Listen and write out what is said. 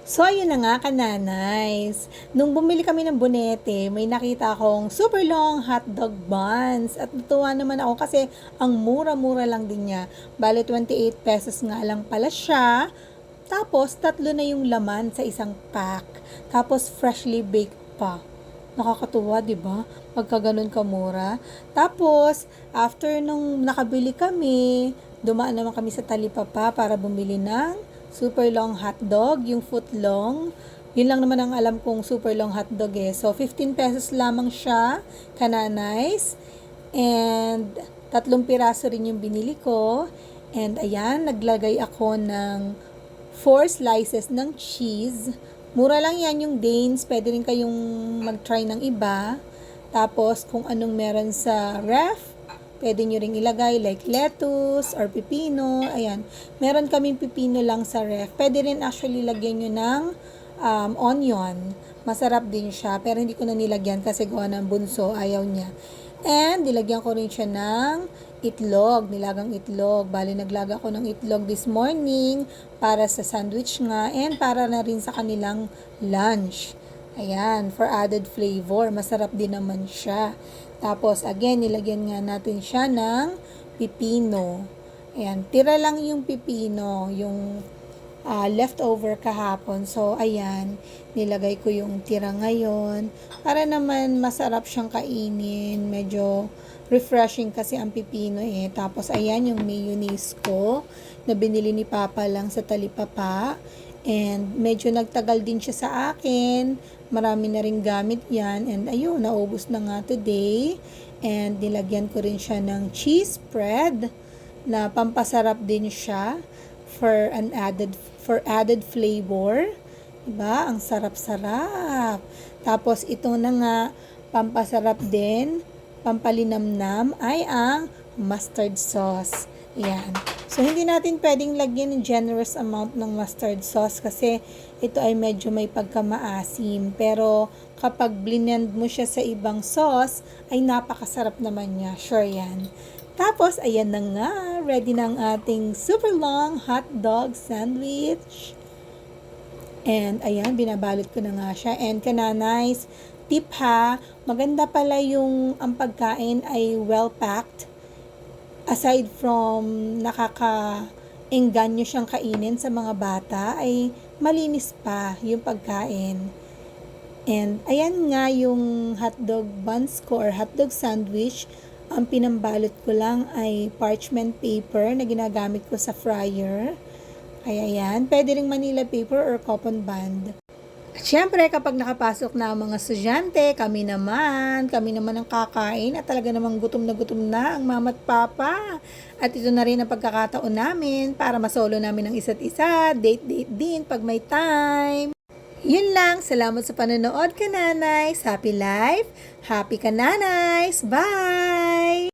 So, ayun na nga, kananays. Nung bumili kami ng bonete, may nakita akong super long hotdog buns. At natuwa naman ako kasi ang mura-mura lang din niya. Bale, 28 pesos nga lang pala siya. Tapos, tatlo na yung laman sa isang pack. Tapos, freshly baked pa. Nakakatuwa, di ba? Pagka ganun kamura. Tapos, after nung nakabili kami, dumaan naman kami sa Talipapa para bumili ng super long hotdog, yung foot long. Yun lang naman ang alam kong super long hotdog eh. So, 15 pesos lamang siya, kananays. And, tatlong piraso rin yung binili ko. And, ayan, naglagay ako ng 4 slices ng cheese. Mura lang yan yung Danes. Pwede rin kayong mag-try ng iba. Tapos, kung anong meron sa ref, pwede nyo ring ilagay like lettuce or pipino. Ayan. Meron kaming pipino lang sa ref. Pwede rin actually lagyan nyo ng onion. Masarap din siya. Pero hindi ko na nilagyan kasi gawa ng bunso. Ayaw niya. And, nilagyan ko rin siya ng itlog. Nilagang itlog. Bali, naglaga ko ng itlog this morning para sa sandwich nga and para na rin sa kanilang lunch. Ayan, for added flavor. Masarap din naman siya. Tapos, again, nilagyan nga natin siya ng pipino. Ayan, tira lang yung pipino, yung leftover kahapon. So, ayan, nilagay ko yung tira ngayon. Para naman masarap siyang kainin. Medyo refreshing kasi ang pipino eh. Tapos, ayan yung mayonnaise ko na binili ni Papa lang sa Talipapa. And medyo nagtagal din siya sa akin. Marami na rin gamit yan. And ayun, naubos na nga today. And nilagyan ko rin siya ng cheese spread na pampasarap din siya for added flavor. Diba? Ang sarap-sarap. Tapos ito na nga, pampasarap din, pampalinamnam ay ang mustard sauce. Ayan. So, hindi natin pwedeng lagyan ng generous amount ng mustard sauce kasi ito ay medyo may pagkamaasim. Pero, kapag blend mo siya sa ibang sauce, ay napakasarap naman niya. Sure yan. Tapos, ayan na nga. Ready na ang ating super long hot dog sandwich. And, ayan, binabalot ko na nga siya. And, kananays, tip ha, maganda pala yung ang pagkain ay well-packed. Aside from nakaka-engganyo siyang kainin sa mga bata, ay malinis pa yung pagkain. And, ayan nga yung hotdog buns ko or hotdog sandwich. Ang pinambalot ko lang ay parchment paper na ginagamit ko sa fryer. Kaya yan, pwede ring Manila paper or coupon band. At syempre, kapag nakapasok na ang mga estudyante, kami naman ang kakain at talaga namang gutom na ang mama at papa. At ito na rin ang pagkakataon namin para masolo namin ang isa't isa, date din pag may time. Yun lang, salamat sa panonood, kananays. Happy life, happy kananays. Bye!